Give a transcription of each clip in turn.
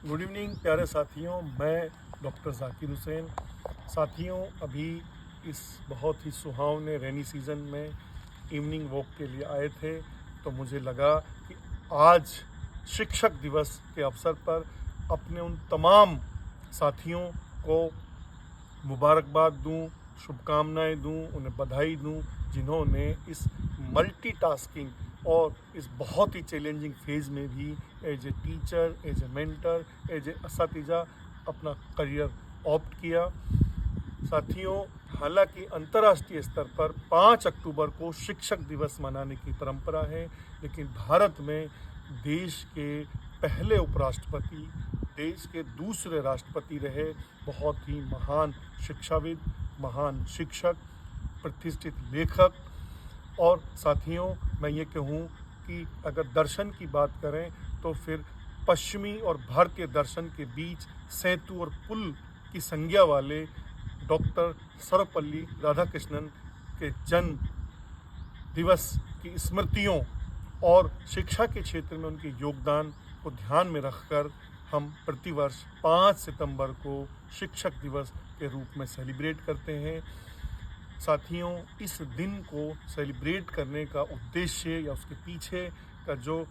Good evening प्यारे साथियों, मैं डॉक्टर जाकिर हुसैन। साथियों, अभी इस बहुत ही सुहावने रेनी सीज़न में इवनिंग वॉक के लिए आए थे, तो मुझे लगा कि आज शिक्षक दिवस के अवसर पर अपने उन तमाम साथियों को मुबारकबाद दूं, शुभकामनाएं दूं, उन्हें बधाई दूं, जिन्होंने इस मल्टीटास्किंग और इस बहुत ही चैलेंजिंग फेज़ में भी as a teacher, as a mentor, as a असातिज़ा अपना करियर ऑप्ट किया। साथियों, हालांकि अंतर्राष्ट्रीय स्तर पर 5 अक्टूबर को शिक्षक दिवस मनाने की परंपरा है, लेकिन भारत में देश के पहले उपराष्ट्रपति, देश के दूसरे राष्ट्रपति रहे बहुत ही महान शिक्षाविद, महान शिक्षक, प्रतिष्ठित लेखक। और साथियों, मैं ये कहूँ कि अगर दर्शन की बात करें तो फिर पश्चिमी और भारतीय दर्शन के बीच सेतु और पुल की संज्ञा वाले डॉक्टर सर्वपल्ली राधाकृष्णन के जन्म दिवस की स्मृतियों और शिक्षा के क्षेत्र में उनके योगदान को ध्यान में रखकर हम प्रतिवर्ष 5 सितंबर को शिक्षक दिवस के रूप में सेलिब्रेट करते हैं। साथियों, इस दिन को सेलिब्रेट करने का उद्देश्य या उसके पीछे का जो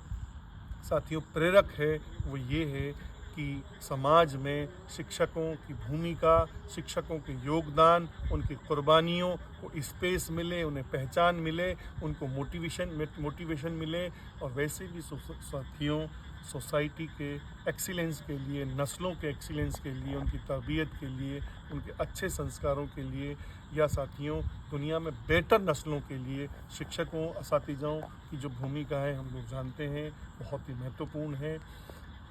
साथियों प्रेरक है वो ये है कि समाज में शिक्षकों की भूमिका, शिक्षकों के योगदान, उनकी कुर्बानियों को स्पेस मिले, उन्हें पहचान मिले, उनको मोटिवेशन मिले, और वैसे भी साथियों सोसाइटी के एक्सीलेंस के लिए, नस्लों के एक्सीलेंस के लिए, उनकी तरबियत के लिए, उनके अच्छे संस्कारों के लिए, या साथियों दुनिया में बेहतर नस्लों के लिए शिक्षकों, असातिज़ाओं की जो भूमिका है हम लोग जानते हैं, बहुत ही महत्वपूर्ण है।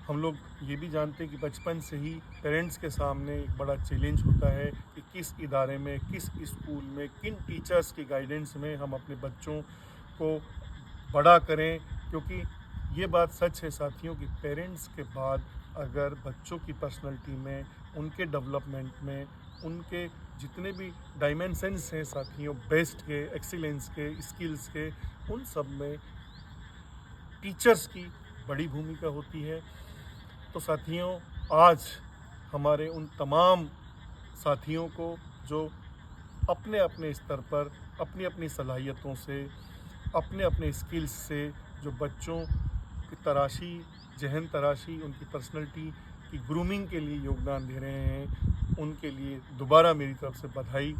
हम लोग ये भी जानते हैं कि बचपन से ही पेरेंट्स के सामने एक बड़ा चैलेंज होता है कि किस इदारे में, किस स्कूल में, किन टीचर्स की गाइडेंस में हम अपने बच्चों को बड़ा करें, क्योंकि ये बात सच है साथियों कि पेरेंट्स के बाद अगर बच्चों की पर्सनैलिटी में, उनके डेवलपमेंट में, उनके जितने भी डायमेंशंस हैं साथियों, बेस्ट के, एक्सीलेंस के, स्किल्स के, उन सब में टीचर्स की बड़ी भूमिका होती है। तो साथियों, आज हमारे उन तमाम साथियों को जो अपने अपने स्तर पर अपनी अपनी सलाहियतों से, अपने अपने स्किल्स से जो बच्चों की तराशी, जहन तराशी, उनकी पर्सनैलिटी की ग्रूमिंग के लिए योगदान दे रहे हैं, उनके लिए दोबारा मेरी तरफ से बधाई।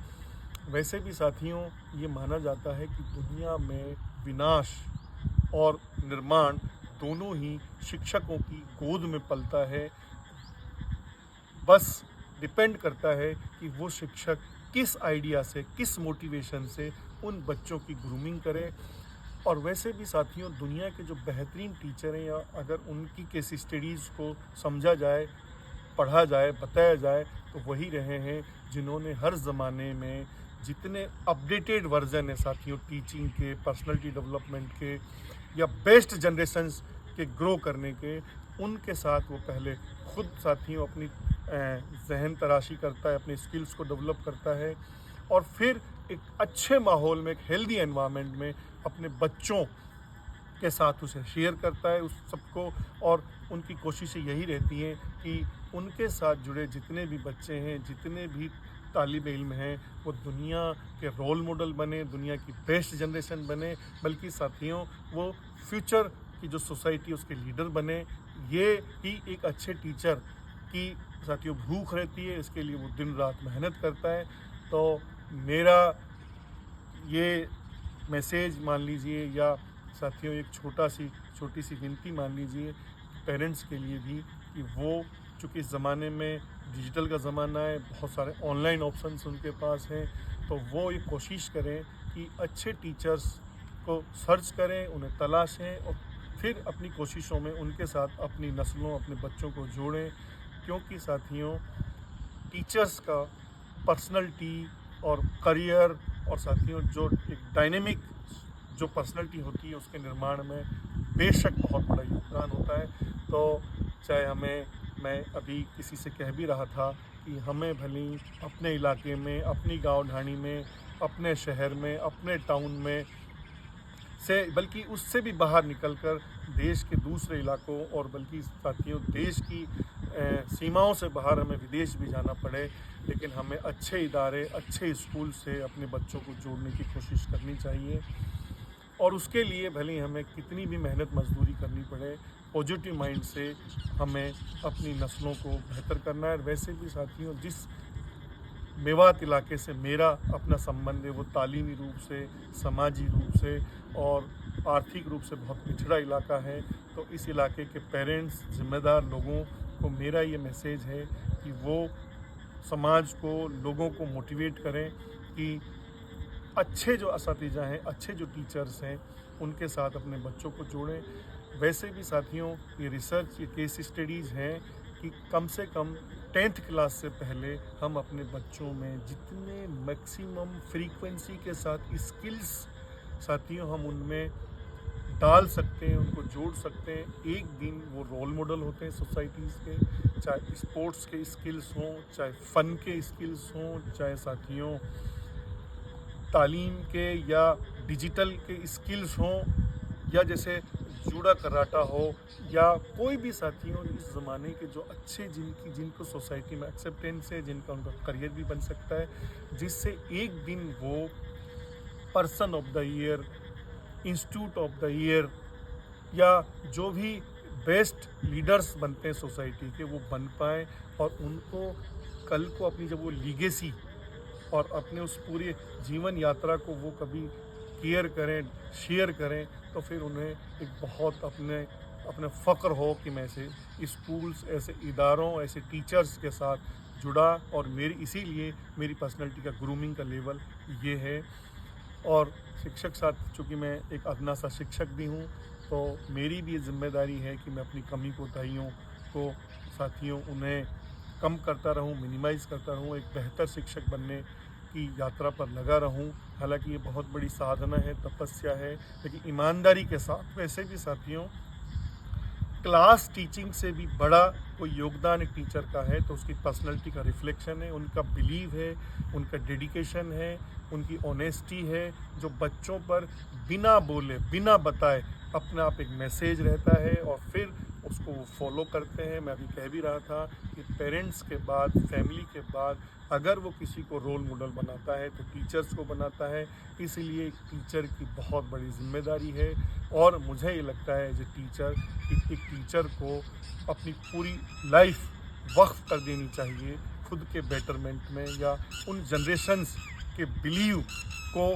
वैसे भी साथियों, ये माना जाता है कि दुनिया में विनाश और निर्माण दोनों ही शिक्षकों की गोद में पलता है। बस डिपेंड करता है कि वो शिक्षक किस आइडिया से, किस मोटिवेशन से उन बच्चों की ग्रूमिंग करे। और वैसे भी साथियों, दुनिया के जो बेहतरीन टीचर हैं, या अगर उनकी केस स्टडीज़ को समझा जाए, पढ़ा जाए, बताया जाए, तो वही रहे हैं जिन्होंने हर ज़माने में जितने अपडेटेड वर्जन है साथियों टीचिंग के, पर्सनालिटी डेवलपमेंट के, या बेस्ट जनरेशन्स के ग्रो करने के, उनके साथ वो पहले खुद साथियों अपनी जहन तराशी करता है, अपने स्किल्स को डेवलप करता है, और फिर एक अच्छे माहौल में, एक हेल्दी एनवायरनमेंट में अपने बच्चों के साथ उसे शेयर करता है उस सबको। और उनकी कोशिशें यही रहती हैं कि उनके साथ जुड़े जितने भी बच्चे हैं, जितने भी तालिब इल्म हैं, वो दुनिया के रोल मॉडल बने, दुनिया की बेस्ट जनरेशन बने, बल्कि साथियों वो फ्यूचर की जो सोसाइटी उसके लीडर बने। ये ही एक अच्छे टीचर की साथियों भूख रहती है, इसके लिए वो दिन रात मेहनत करता है। तो मेरा ये मैसेज मान लीजिए, या साथियों एक छोटी सी विनती मान लीजिए पेरेंट्स के लिए भी, कि वो चूँकि इस ज़माने में डिजिटल का ज़माना है, बहुत सारे ऑनलाइन ऑप्शंस उनके पास हैं, तो वो ये कोशिश करें कि अच्छे टीचर्स को सर्च करें, उन्हें तलाशें, और फिर अपनी कोशिशों में उनके साथ अपनी नस्लों, अपने बच्चों को जोड़ें। क्योंकि साथियों टीचर्स का पर्सनैलिटी और करियर, और साथियों जो एक डायनेमिक जो पर्सनैलिटी होती है उसके निर्माण में बेशक बहुत बड़ा योगदान होता है। तो चाहे मैं अभी किसी से कह भी रहा था कि हमें भली अपने इलाके में, अपनी गाँव ढाणी में, अपने शहर में, अपने टाउन में से, बल्कि उससे भी बाहर निकलकर देश के दूसरे इलाकों, और बल्कि साथियों देश की सीमाओं से बाहर हमें विदेश भी जाना पड़े, लेकिन हमें अच्छे इदारे, अच्छे स्कूल से अपने बच्चों को जोड़ने की कोशिश करनी चाहिए। और उसके लिए भले ही हमें कितनी भी मेहनत मजदूरी करनी पड़े, पॉजिटिव माइंड से हमें अपनी नस्लों को बेहतर करना है। वैसे भी साथियों, जिस मेवात इलाके से मेरा अपना संबंध है, वो तालीमी रूप से, समाजी रूप से और आर्थिक रूप से बहुत पिछड़ा इलाका है। तो इस इलाके के पेरेंट्स, जिम्मेदार लोगों को मेरा ये मैसेज है कि वो समाज को, लोगों को मोटिवेट करें कि अच्छे जो असातिज़ा हैं, अच्छे जो टीचर्स हैं, उनके साथ अपने बच्चों को जोड़ें। वैसे भी साथियों, ये रिसर्च, ये केस स्टडीज़ हैं कि कम से कम 10th क्लास से पहले हम अपने बच्चों में जितने मैक्सिमम फ्रीक्वेंसी के साथ स्किल्स साथियों हम उनमें डाल सकते हैं, उनको जोड़ सकते हैं, एक दिन वो रोल मॉडल होते हैं सोसाइटीज़ के। चाहे स्पोर्ट्स के स्किल्स हों, चाहे फ़न के स्किल्स हों, चाहे साथियों तालीम के या डिजिटल के स्किल्स हों, या जैसे जूड़ा कराटा हो, या कोई भी साथियों इस ज़माने के जो अच्छे जिनको सोसाइटी में एक्सेप्टेंस है, जिनका उनका करियर भी बन सकता है, जिससे एक दिन वो person of the year, institute of the year या जो भी बेस्ट लीडर्स बनते हैं सोसाइटी के, वो बन पाएँ और उनको कल को अपनी जब वो लीगेसी और अपने उस पूरी जीवन यात्रा को वो कभी केयर करें, शेयर करें, तो फिर उन्हें एक बहुत अपने फ़ख्र हो कि मैं ऐसे स्कूल्स, ऐसे इदारों, ऐसे टीचर्स के साथ जुड़ा। और इसीलिए मेरी पर्सनैलिटी का ग्रूमिंग का लेवल ये है। और शिक्षक साथ, चूँकि मैं एक अदना सा शिक्षक भी हूँ, तो मेरी भी ये जिम्मेदारी है कि मैं अपनी कमी कोताहियों को साथियों उन्हें कम करता रहूं, मिनिमाइज़ करता रहूं, एक बेहतर शिक्षक बनने की यात्रा पर लगा रहूं। हालांकि ये बहुत बड़ी साधना है, तपस्या है, लेकिन ईमानदारी के साथ। वैसे भी साथियों, क्लास टीचिंग से भी बड़ा कोई योगदान एक टीचर का है तो उसकी पर्सनैलिटी का रिफ्लेक्शन है, उनका बिलीव है, उनका डेडिकेशन है, उनकी ऑनेस्टी है, जो बच्चों पर बिना बोले, बिना बताए अपने आप एक मैसेज रहता है और फिर उसको वो फॉलो करते हैं। मैं अभी कह भी रहा था कि पेरेंट्स के बाद, फैमिली के बाद अगर वो किसी को रोल मॉडल बनाता है तो टीचर्स को बनाता है। इसलिए एक टीचर की बहुत बड़ी जिम्मेदारी है और मुझे ये लगता है जो एक टीचर को अपनी पूरी लाइफ वक्फ कर देनी चाहिए खुद के बेटरमेंट में, या उन जनरेशन्स के बिलीव को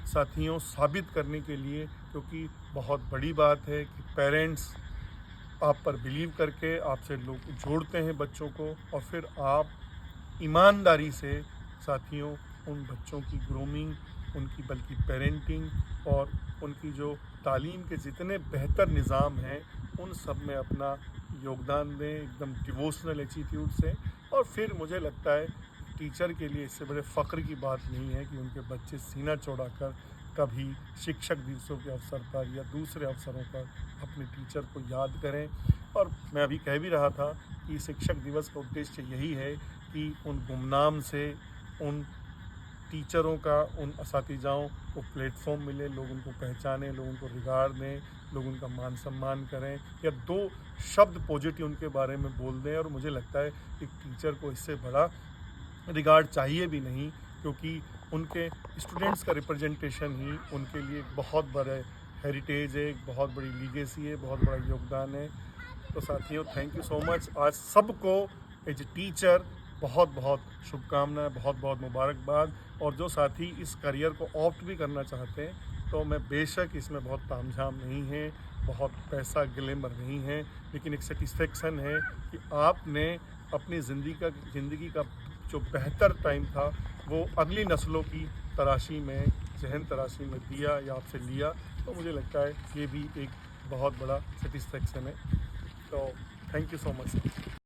साथियों साबित करने के लिए। क्योंकि बहुत बड़ी बात है कि पेरेंट्स आप पर बिलीव करके आपसे लोग जोड़ते हैं बच्चों को, और फिर आप ईमानदारी से साथियों उन बच्चों की ग्रूमिंग, उनकी बल्कि पेरेंटिंग और उनकी जो तालीम के जितने बेहतर निज़ाम हैं उन सब में अपना योगदान दें एकदम डिवोशनल एटीट्यूड से। और फिर मुझे लगता है टीचर के लिए इससे बड़े फ़ख्र की बात नहीं है कि उनके बच्चे सीना चौड़ाकर कभी शिक्षक दिवसों के अवसर पर या दूसरे अवसरों पर अपने टीचर को याद करें। और मैं अभी कह भी रहा था कि शिक्षक दिवस का उद्देश्य यही है कि उन गुमनाम से उन टीचरों का, उन असातिज़ाओं को प्लेटफॉर्म मिले, लोग उनको पहचानें, लोग उनको रिगार्ड दें, लोग उनका मान सम्मान करें, या दो शब्द पॉजिटिव उनके बारे में बोल दें। और मुझे लगता है एक टीचर को इससे बड़ा रिगार्ड चाहिए भी नहीं, क्योंकि उनके स्टूडेंट्स का रिप्रेजेंटेशन ही उनके लिए एक बहुत बड़ा हेरिटेज है, एक बहुत बड़ी लीगेसी है, बहुत बड़ा योगदान है। तो साथियों, थैंक यू सो मच। आज सबको एज ए टीचर बहुत बहुत शुभकामनाएं, बहुत बहुत मुबारकबाद। और जो साथी इस करियर को ऑप्ट भी करना चाहते हैं, तो मैं बेशक इसमें बहुत तामझाम नहीं है, बहुत पैसा ग्लैमर नहीं है, लेकिन एक सेटिस्फेक्शन है कि आपने अपनी ज़िंदगी का जो बेहतर टाइम था वो अगली नस्लों की तराशी में, जहन तराशी में दिया या आपसे लिया। तो मुझे लगता है ये भी एक बहुत बड़ा सेटिस्फेक्शन है। तो थैंक यू सो मच।